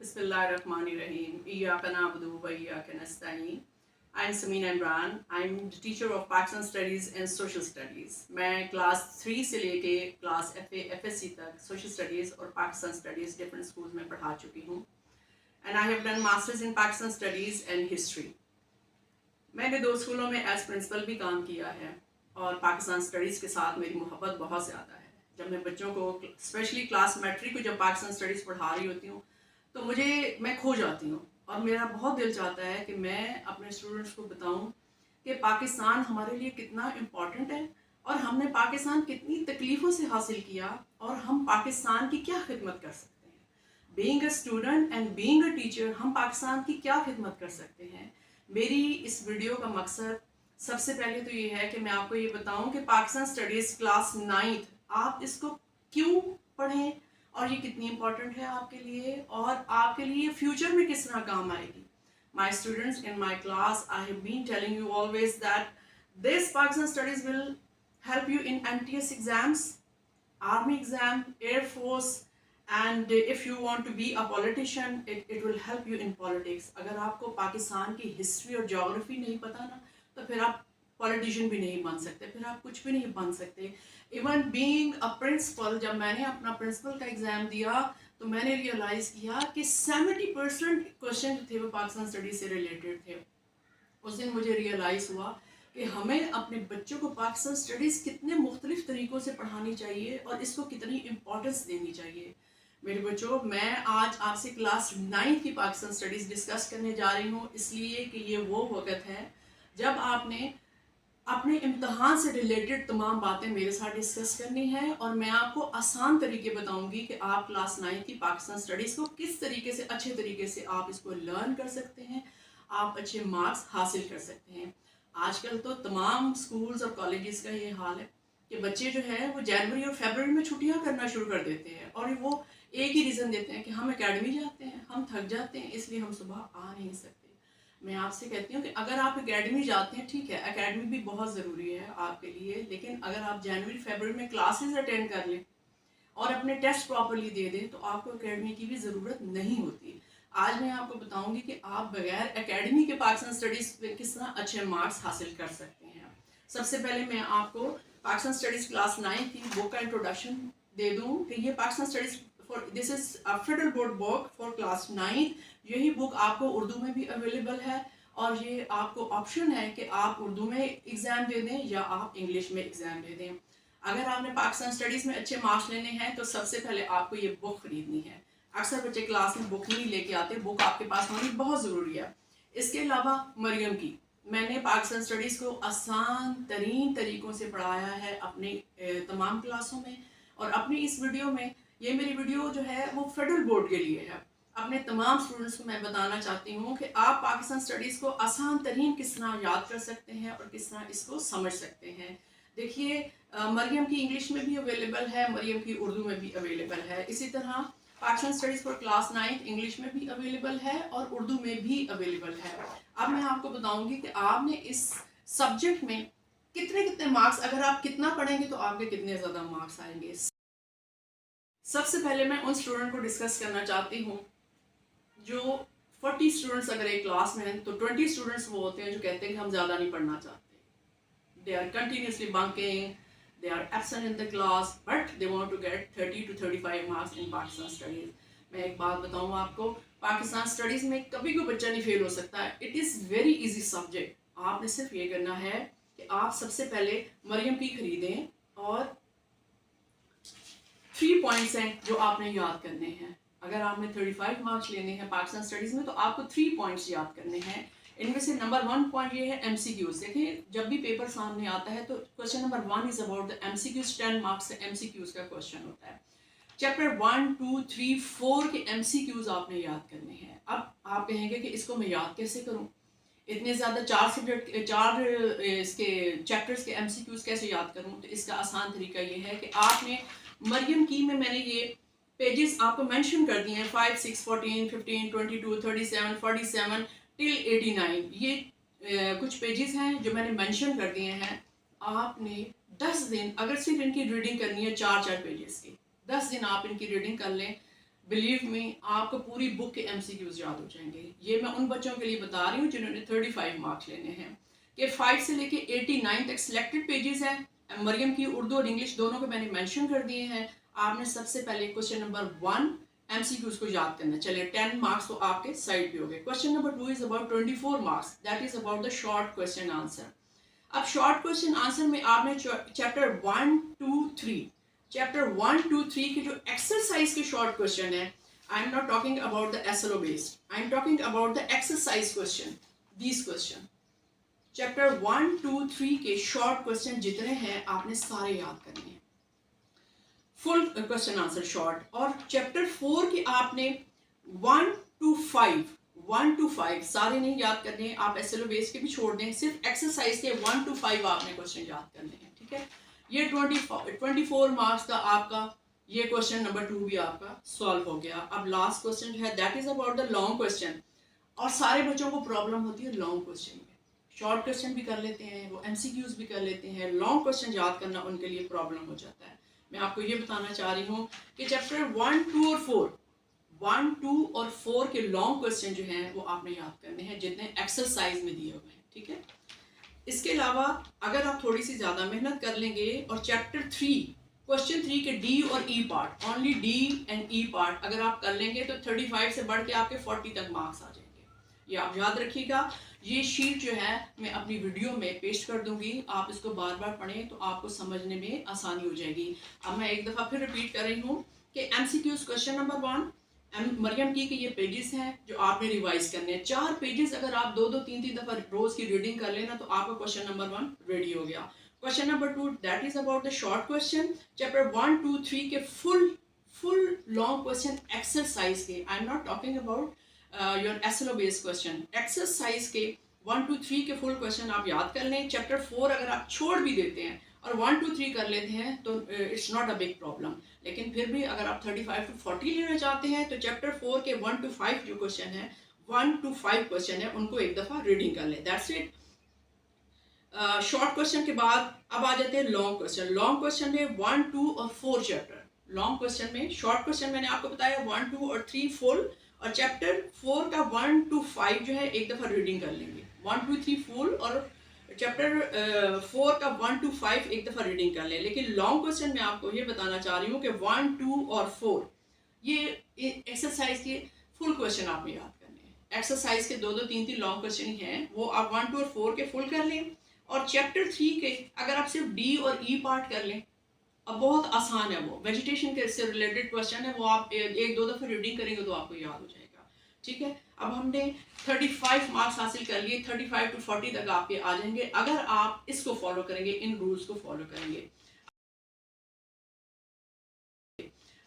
Bismillahirrahmanirrahim. Iyyaka na'budu wa iyyaka nasta'in. I'm Samina Imran. I'm the teacher of Pakistan Studies and Social Studies. मैं class 3 से लेके class FSC तक Social Studies और Pakistan Studies different schools में पढ़ा चुकी हूँ. And I have done Masters in Pakistan Studies and History. मैंने 2 स्कूलों में एज प्रिंसिपल भी काम किया है और पाकिस्तान स्टडीज़ के साथ मेरी मोहब्बत बहुत ज़्यादा है. जब मैं बच्चों को स्पेशली क्लास मैट्रिक को जब पाकिस्तान स्टडीज़ पढ़ा रही होती हूँ तो मैं खो जाती हूँ और मेरा बहुत दिल चाहता है कि मैं अपने स्टूडेंट्स को बताऊँ कि पाकिस्तान हमारे लिए कितना इम्पॉर्टेंट है और हमने पाकिस्तान कितनी तकलीफ़ों से हासिल किया और हम पाकिस्तान की क्या खिदमत कर सकते हैं. Being a student and being a teacher हम पाकिस्तान की क्या खिदमत कर सकते हैं. मेरी इस वीडियो का मकसद सबसे पहले तो ये है कि मैं आपको ये बताऊं कि पाकिस्तान स्टडीज़ क्लास 9th आप इसको क्यों पढ़ें और ये कितनी इम्पोर्टेंट है आपके लिए और आपके लिए फ्यूचर में किस तरह काम आएगी. My students in my class I have been telling you always that this Pakistan studies will help you in MTS exams, army exam, air force, and if you want to be a politician, it will help you in politics. अगर आपको पाकिस्तान की history और geography नहीं पता ना तो फिर आप पॉलिटिशियन भी नहीं बन सकते, फिर आप कुछ भी नहीं बन सकते. इवन बीइंग अ प्रिंसिपल, जब मैंने अपना प्रिंसिपल का एग्ज़ाम दिया तो मैंने रियलाइज़ किया कि 70% क्वेश्चन जो थे वो पाकिस्तान स्टडीज़ से रिलेटेड थे. उस दिन मुझे रियलाइज़ हुआ कि हमें अपने बच्चों को पाकिस्तान स्टडीज़ कितने मुख्तलिफ तरीक़ों से पढ़ानी चाहिए और इसको कितनी इम्पोर्टेंस देनी चाहिए. मेरे बच्चों, मैं आज आपसे क्लास 9 की पाकिस्तान स्टडीज़ डिस्कस करने जा रही हूँ इसलिए कि ये वो वक्त है जब आपने अपने इम्तहान से रिलेटेड तमाम बातें मेरे साथ डिस्कस करनी है और मैं आपको आसान तरीके बताऊंगी कि आप क्लास 9 की पाकिस्तान स्टडीज़ को किस तरीके से अच्छे तरीके से आप इसको लर्न कर सकते हैं, आप अच्छे मार्क्स हासिल कर सकते हैं. आजकल तो तमाम स्कूल्स और कॉलेजेस का ये हाल है कि बच्चे जो है वो जनवरी और फरवरी में छुट्टियां करना शुरू कर देते हैं और वो एक ही रीज़न देते हैं कि हम एकेडमी जाते हैं, हम थक जाते हैं इसलिए हम सुबह आ नहीं सकते. मैं आपसे कहती हूँ कि अगर आप एकेडमी जाते हैं, ठीक है, एकेडमी भी बहुत ज़रूरी है आपके लिए, लेकिन अगर आप जनवरी फरवरी में क्लासेस अटेंड कर लें और अपने टेस्ट प्रॉपरली दे दें तो आपको एकेडमी की भी ज़रूरत नहीं होती. आज मैं आपको बताऊंगी कि आप बगैर एकेडमी के पाकिस्तान स्टडीज़ पे किस तरह अच्छे मार्क्स हासिल कर सकते हैं. सबसे पहले मैं आपको पाकिस्तान स्टडीज़ क्लास 9 की बुक का इंट्रोडक्शन दे दूँ कि ये Pakistan studies this is a federal board book for class 9. यही बुक आपको उर्दू में भी अवेलेबल है और ये आपको ऑप्शन है कि आप उर्दू में एग्ज़ाम दे दें या आप इंग्लिश में एग्ज़ाम दे दें. अगर आपने पाकिस्तान स्टडीज़ में अच्छे मार्क्स लेने हैं तो सबसे पहले आपको ये बुक ख़रीदनी है. अक्सर बच्चे क्लास में बुक नहीं लेके आते, बुक आपके पास होनी बहुत ज़रूरी है. इसके अलावा मरियम की मैंने पाकिस्तान स्टडीज़ को आसान तरीन तरीक़ों से पढ़ाया है अपने तमाम क्लासों में और अपनी इस वीडियो में, ये मेरी वीडियो जो है वो फेडरल बोर्ड के लिए है. अपने तमाम स्टूडेंट्स को मैं बताना चाहती हूँ कि आप पाकिस्तान स्टडीज़ को आसान तरीन किस तरह याद कर सकते हैं और किस तरह इसको समझ सकते हैं. देखिए, मरियम की इंग्लिश में भी अवेलेबल है, मरियम की उर्दू में भी अवेलेबल है. इसी तरह Pakistan studies for class 9 English में भी अवेलेबल है और उर्दू में भी अवेलेबल है. अब मैं आपको बताऊंगी कि आपने इस सब्जेक्ट में कितने कितने मार्क्स, अगर आप कितना पढ़ेंगे तो आपके कितने ज़्यादा मार्क्स आएंगे. सबसे पहले मैं उन स्टूडेंट को डिस्कस करना चाहती हूँ जो 40 स्टूडेंट्स अगर एक क्लास में हैं तो 20 स्टूडेंट्स वो होते हैं जो कहते हैं कि हम ज़्यादा नहीं पढ़ना चाहते. They are continuously bunking, they are absent in the class but they want to get 30 to 35 marks in Pakistan studies. मैं एक बात बताऊँ आपको, पाकिस्तान स्टडीज़ में कभी कोई बच्चा नहीं फेल हो सकता है. It is very easy subject. आपने सिर्फ ये करना है कि आप सबसे पहले मरियम की खरीदें और 3 पॉइंट्स हैं जो आपने याद करने हैं. अगर आपने 35 मार्क्स लेने हैं पाकिस्तान स्टडीज़ में तो आपको 3 पॉइंट्स याद करने हैं. इनमें से नंबर 1 पॉइंट ये है MCQs. देखिए, जब भी पेपर सामने आता है तो question number 1 is about the MCQs. 10 marks से MCQs का क्वेश्चन होता है. चैप्टर 1, 2, 3, 4 के MCQs आपने याद करने हैं. अब आप कहेंगे कि इसको मैं याद कैसे करूं, इतने ज़्यादा 4 इसके चैप्टर्स के MCQs कैसे याद करूं. तो इसका आसान तरीका ये है कि आपने मरियम की में मैंने ये पेजेस आपको मेंशन कर दिए हैं 5, 6, 14, 15, 22, 37, 47 टिल 89. ये कुछ पेजेस हैं जो मैंने मेंशन कर दिए हैं. आपने 10 दिन अगर सिर्फ इनकी रीडिंग करनी है 4 पेजेस की, 10 दिन आप इनकी रीडिंग कर लें. बिलीव मी, आपको पूरी बुक के एमसीक्यूज याद हो जाएंगे। ये मैं उन बच्चों के लिए बता रही हूँ जिन्होंने 35 मार्क्स लेने हैं, कि 5 से लेके 89 तक सिलेक्टेड पेजेस हैं। मरियम की उर्दू और इंग्लिश दोनों को मैंने मेंशन कर दिए हैं। आपने सबसे पहले क्वेश्चन नंबर 1 एमसीक्यूज को याद करना। चलिए 10 मार्क्स तो आपके साइड पे हो गए। Question number 2 is about 24 marks, that is about the short question answer. अब शॉर्ट क्वेश्चन आंसर में आपने चैप्टर 1, 2, 3, चैप्टर 1, 2, 3 के जो एक्सरसाइज के शॉर्ट क्वेश्चन है, I am not talking about the SLO based, I am talking about the exercise question, these question. Chapter 1, 2, 3 के short question जितने हैं आपने सारे याद करने हैं, फुल क्वेश्चन आंसर शॉर्ट। और चैप्टर 4 के आपने 1 to 5 सारे नहीं याद करने हैं, आप एसएलओ बेस के भी छोड़ दें, सिर्फ एक्सरसाइज के 1 to 5 आपने क्वेश्चन याद करने हैं, ठीक है। ये 24 मार्क्स का आपका ये क्वेश्चन नंबर 2 भी आपका सॉल्व हो गया। अब लास्ट क्वेश्चन जो है that is about the long question. और सारे बच्चों को प्रॉब्लम होती है लॉन्ग क्वेश्चन में, शॉर्ट क्वेश्चन भी कर लेते हैं, वो एमसीक्यूज भी कर लेते हैं, लॉन्ग क्वेश्चन याद करना उनके लिए प्रॉब्लम हो जाता है। मैं आपको ये बताना चाह रही हूँ कि चैप्टर 1, 2 और 4 के लॉन्ग क्वेश्चन जो हैं वो आपने याद करने हैं, जितने एक्सरसाइज में दिए हुए हैं, ठीक है। इसके अलावा अगर आप थोड़ी सी ज़्यादा मेहनत कर लेंगे और चैप्टर 3 क्वेश्चन 3 के डी और E part, only D and E part अगर आप कर लेंगे तो 35 से बढ़ के आपके 40 तक मार्क्स आ जाएंगे। ये आप याद रखिएगा। ये शीट जो है मैं अपनी वीडियो में पेस्ट कर दूंगी, आप इसको बार बार पढ़ें तो आपको समझने में आसानी हो जाएगी। अब मैं एक दफ़ा फिर रिपीट कर रही हूँ कि एमसीक्यूज क्वेश्चन नंबर 1 मरियम की ये पेजेस हैं जो आपने रिवाइज करने हैं। 4 पेजेस अगर आप 2-3 दफ़ा रोज की रीडिंग कर लेना तो आपका क्वेश्चन नंबर 1 रेडी हो गया। Question number 2 that is about the short question, chapter 1, 2, 3 के फुल लॉन्ग क्वेश्चन एक्सरसाइज के, I am not talking about your SLO based question, exercise के 1, 2, 3 के फुल क्वेश्चन आप याद कर लें। चैप्टर 4 अगर आप छोड़ भी देते हैं और 1, 2, 3 कर लेते हैं तो it's not a big problem, लेकिन फिर भी अगर आप 35 to 40 लेना चाहते हैं तो चैप्टर 4 के 1 to 5 जो क्वेश्चन है, 1 to 5 क्वेश्चन है, उनको एक दफ़ा रीडिंग कर लें, दैट्स इट। शॉर्ट क्वेश्चन के बाद अब आ जाते हैं लॉन्ग क्वेश्चन। लॉन्ग क्वेश्चन में 1, 2 और 4 चैप्टर। लॉन्ग क्वेश्चन में शॉर्ट क्वेश्चन मैंने आपको बताया 1, 2 और 3 फुल, और चैप्टर 4 का 1 to 5 जो है एक दफ़ा रीडिंग कर लेंगे, 1, 2, 3 फुल, और चैप्टर 4 का 1 to 5 एक दफ़ा रीडिंग कर लें। लेकिन लॉन्ग क्वेश्चन में आपको ये बताना चाह रही हूँ कि 1, 2 और 4 ये एक्सरसाइज के फुल क्वेश्चन आपने याद करने हैं। एक्सरसाइज के 2-3 लॉन्ग क्वेश्चन ही हैं, वो आप 1, 2 और 4 के फुल कर लें। और चैप्टर 3 के अगर आप सिर्फ डी और ई पार्ट कर लें, अब बहुत आसान है, वो वेजिटेशन के से रिलेटेड क्वेश्चन है, वो आप 1-2 दफ़े रीडिंग करेंगे तो आपको याद हो जाएगा, ठीक है। अब हमने 35 मार्क्स हासिल कर लिए, 35 to 40 तक आपके आ जाएंगे अगर आप इसको फॉलो करेंगे, इन रूल्स को फॉलो करेंगे।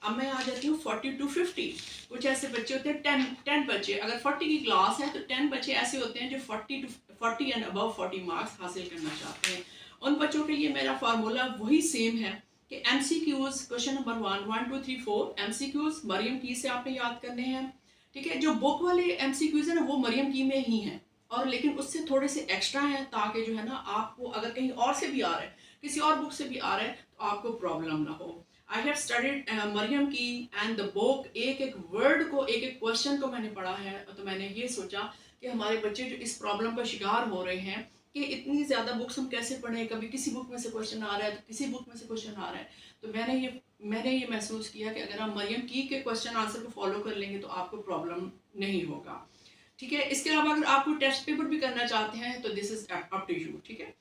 अब मैं आ जाती हूँ 40 to 50। कुछ ऐसे बच्चे होते हैं 10 बच्चे, अगर 40 की क्लास है तो 10 बच्चे ऐसे होते हैं जो 40 एंड अबव 40 मार्क्स हासिल करना चाहते हैं। उन बच्चों के लिए मेरा फार्मूला वही सेम है कि MCQs question number 1, 2, 3, 4 MCQs Maryam की से आपने याद करने हैं, ठीक है। जो बुक वाले एमसीक्यूज है ना वो मरियम की में ही हैं, और लेकिन उससे थोड़े से एक्स्ट्रा हैं ताकि जो है ना आपको अगर कहीं और से भी आ रहा है, किसी और बुक से भी आ रहा है तो आपको प्रॉब्लम ना हो। आई हैव स्टडीड मरियम की एंड द बुक, एक एक वर्ड को, एक एक क्वेश्चन को मैंने पढ़ा है, तो मैंने ये सोचा कि हमारे बच्चे जो इस प्रॉब्लम का शिकार हो रहे हैं कि इतनी ज़्यादा बुक्स हम कैसे पढ़ें, कभी किसी बुक में से क्वेश्चन आ रहा है तो किसी बुक में से क्वेश्चन आ रहा है, तो मैंने ये महसूस किया कि अगर आप मरियम की के क्वेश्चन आंसर को फॉलो कर लेंगे तो आपको प्रॉब्लम नहीं होगा, ठीक है। इसके अलावा अगर आपको टेस्ट पेपर भी करना चाहते हैं तो this is up to you, ठीक है।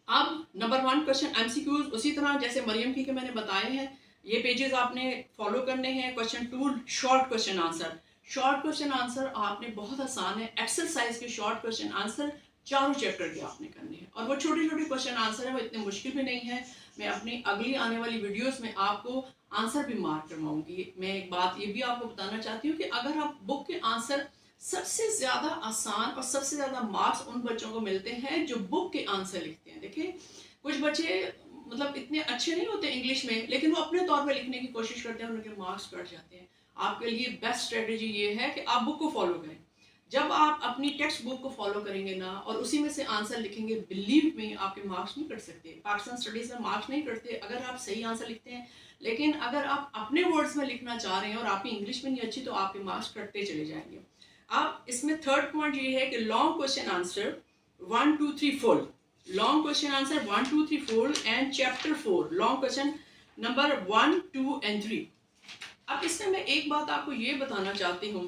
अब नंबर 1 क्वेश्चन एमसीक्यूज उसी तरह जैसे मरियम की के मैंने बताए हैं, ये पेजेस आपने फॉलो करने हैं। Question 2 short question answer, short question answer आपने बहुत आसान है, एक्सरसाइज के शॉर्ट क्वेश्चन आंसर चारों चैप्टर के आपने करने हैं, और वो छोटे छोटे क्वेश्चन आंसर है, वो इतने मुश्किल भी नहीं है। मैं अपनी अगली आने वाली वीडियोस में आपको आंसर भी मार्क करवाऊंगी। मैं एक बात ये भी आपको बताना चाहती हूँ कि अगर आप बुक के आंसर, सबसे ज़्यादा आसान और सबसे ज़्यादा मार्क्स उन बच्चों को मिलते हैं जो बुक के आंसर लिखते हैं। देखिए कुछ बच्चे मतलब इतने अच्छे नहीं होते इंग्लिश में, लेकिन वो अपने तौर पे लिखने की कोशिश करते हैं, उनके मार्क्स कट जाते हैं। आपके लिए बेस्ट स्ट्रेटेजी ये है कि आप बुक को फॉलो करें। जब आप अपनी टेक्स्ट बुक को फॉलो करेंगे ना और उसी में से आंसर लिखेंगे, बिलीव में आपके मार्क्स नहीं कट सकते। पाकिस्तान स्टडीज़ में मार्क्स नहीं कटते अगर आप सही आंसर लिखते हैं, लेकिन अगर आप अपने वर्ड्स में लिखना चाह रहे हैं और आपकी इंग्लिश में नहीं अच्छी तो आपके मार्क्स कटते चले जाएंगे। अब इसमें थर्ड पॉइंट ये है कि long question answer 1 2 3 4, long question answer 1 2 3 4 and chapter 4 long question number 1 2 and 3। अब इसमें मैं एक बात आपको ये बताना चाहती हूँ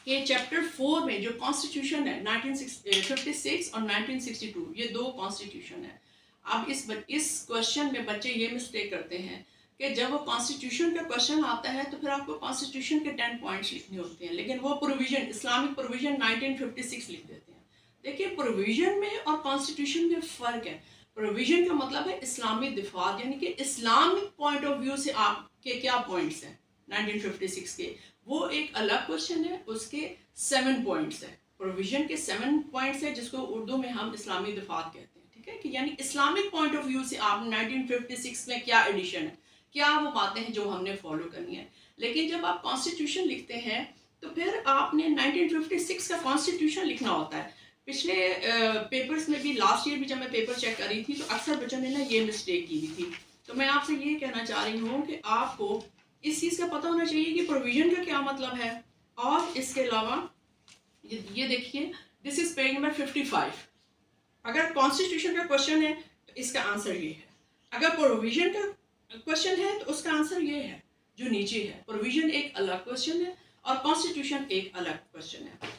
कि चैप्टर 4 में जो कॉन्स्टिट्यूशन है 1956 और 1962, ये दो कॉन्स्टिट्यूशन है। अब इस क्वेश्चन में बच्चे ये मिस्टेक करते हैं कि जब वो कॉन्स्टिट्यूशन का क्वेश्चन आता है तो फिर आपको कॉन्स्टिट्यूशन के 10 पॉइंट्स लिखने होते हैं, लेकिन वो प्रोविजन, इस्लामिक प्रोविजन 1956 लिख देते हैं। देखिए, प्रोविजन में और कॉन्स्टिट्यूशन में फ़र्क है। प्रोविजन का मतलब है इस्लामी दिफात, यानी कि इस्लामिक पॉइंट ऑफ व्यू से आपके क्या पॉइंट्स हैं 1956 के, वो एक अलग क्वेश्चन है। उसके 7 पॉइंट्स है, प्रोविजन के 7 पॉइंट्स है, जिसको उर्दू में हम इस्लामी दिफात कहते हैं। ठीक है, कि यानी इस्लामिक पॉइंट ऑफ व्यू से आप 1956 में क्या एडिशन है, क्या वो बातें हैं जो हमने फॉलो करनी है। लेकिन जब आप कॉन्स्टिट्यूशन लिखते हैं तो फिर आपने 1956 का कॉन्स्टिट्यूशन लिखना होता है। पिछले पेपर्स में भी, लास्ट ईयर भी जब मैं पेपर चेक कर रही थी तो अक्सर बच्चों ने ना ये मिस्टेक की हुई थी। तो मैं आपसे ये कहना चाह रही हूँ कि आपको इस चीज़ का पता होना चाहिए कि प्रोविजन का क्या मतलब है। और इसके अलावा ये देखिए, दिस इज पेज नंबर 55। अगर कॉन्स्टिट्यूशन का क्वेश्चन है तो इसका आंसर ये है, अगर प्रोविजन का क्वेश्चन है तो उसका आंसर ये है जो नीचे है। प्रोविजन एक अलग क्वेश्चन है और कॉन्स्टिट्यूशन एक अलग क्वेश्चन है।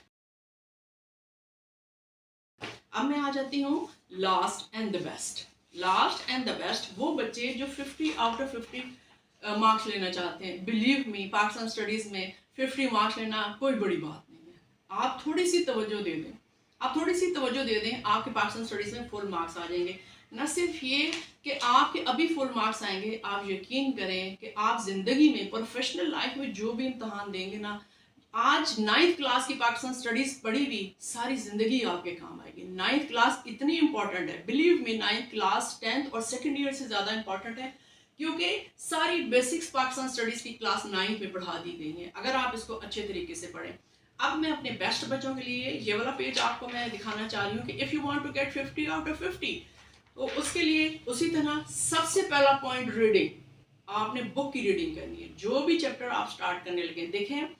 अब मैं आ जाती हूँ last and the best. Last and the best वो बच्चे जो 50 आउट ऑफ 50 मार्क्स लेना चाहते हैं। बिलीव मी, पाकिस्तान स्टडीज़ में 50 मार्क्स लेना कोई बड़ी बात नहीं है। आप थोड़ी सी तवज्जो दे दें, आप थोड़ी सी तवज्जो दे दें, आपके पाकिस्तान स्टडीज़ में फुल मार्क्स आ जाएंगे। न सिर्फ ये कि आपके अभी फुल मार्क्स आएंगे, आप यकीन करें कि आप ज़िंदगी में, प्रोफेशनल लाइफ में जो भी इम्तहान देंगे ना, आज 9th क्लास की पाकिस्तान स्टडीज़ पढ़ी हुई सारी ज़िंदगी आपके काम आएगी। 9th क्लास इतनी इंपॉर्टेंट है, believe me. 9th class 10th और सेकेंड ईयर से ज़्यादा इंपॉर्टेंट है, क्योंकि सारी बेसिक्स पाकिस्तान स्टडीज़ की क्लास 9th में पढ़ा दी गई हैं, अगर आप इसको अच्छे तरीके से पढ़ें। अब मैं अपने बेस्ट बच्चों के लिए ये वाला पेज आपको मैं दिखाना चाह रही हूँ कि if you want to get 50 out of 50, तो उसके लिए उसी तरह सबसे पहला पॉइंट रीडिंग। आपने बुक की रीडिंग करनी है। जो भी चैप्टर आप स्टार्ट करने लगे, देखें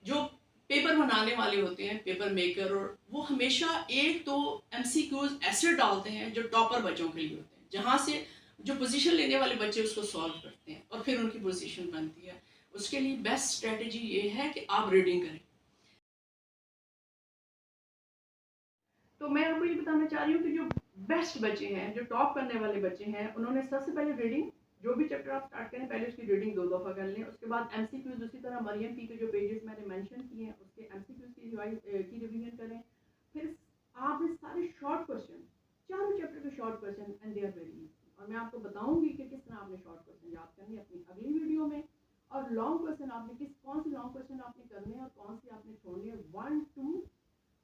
जो पेपर बनाने वाले होते हैं, पेपर मेकर, और वो हमेशा एक तो एमसीक्यूज ऐसे डालते हैं जो टॉपर बच्चों के लिए होते हैं, जहाँ से जो पोजीशन लेने वाले बच्चे उसको सॉल्व करते हैं और फिर उनकी पोजीशन बनती है। उसके लिए बेस्ट स्ट्रेटजी ये है कि आप रीडिंग करें। तो मैं आपको ये बताना चाह रही हूँ कि जो बेस्ट बच्चे हैं, जो टॉप करने वाले बच्चे हैं, उन्होंने सबसे पहले रीडिंग, जो भी चैप्टर आप स्टार्ट करें पहले उसकी रीडिंग 2 दफ़ा कर लें। उसके बाद एमसीक्यूज उसी तरह मरियम पी के जो पेजेस मैंने मेंशन किए हैं उसके एमसीक्यूज की रिवीजन करें। फिर आपने सारे शॉर्ट क्वेश्चन, चारों चैप्टर के short question, and they are very easy. और मैं आपको बताऊंगी कि किस तरह आपने शॉर्ट क्वेश्चन याद करने अपनी अगली वीडियो में। और लॉन्ग क्वेश्चन आपने कौन से लॉन्ग क्वेश्चन आपने करने हैं और कौन से आपने छोड़ने हैं, 1 2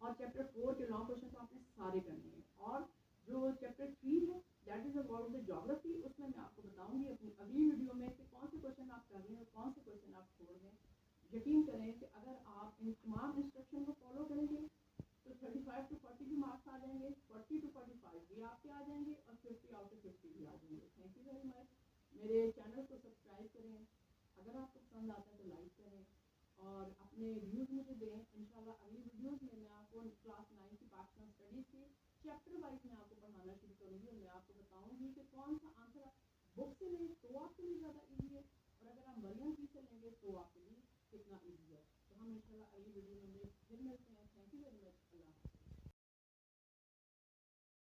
और चैप्टर 4 के लॉन्ग क्वेश्चन तो आपने सारे करने हैं। और जो चैप्टर 3 है, that is about the geography, उसमें मैं आपको बताऊंगी अपनी अगली वीडियो में कि कौन से क्वेश्चन आप कर रहे हैं और कौन से क्वेश्चन आप छोड़ रहे हैं। यकीन करें कि अगर आप इन तमाम इंस्ट्रक्शन को फॉलो करेंगे तो 35 टू 40 भी मार्क्स आ जाएंगे, 40 टू 45 भी आपके आ जाएंगे और 50 आउट ऑफ 50 भी आ जाएंगे। Thank you very much. मेरे चैनल को सब्सक्राइब करें, अगर आपको पसंद आता है तो लाइक करें और अपने व्यूज़ मुझे दें। इंशाल्लाह अगली वीडियोस में मैं आपको क्लास 9 की पाकिस्तान स्टडीज़ के चैप्टर वाइज मैं आपको पढ़ाना शुरू करूँगी और मैं आपको बताऊँगी कि कौन सा आंसर बुक से लें तो आपके लिए ज़्यादा ईजी है और अगर आप मरियम पी से लेंगे तो आपके लिए कितना ईजी है। तो हम इंशाल्लाह अगली वीडियो में फिर मिलते हैं।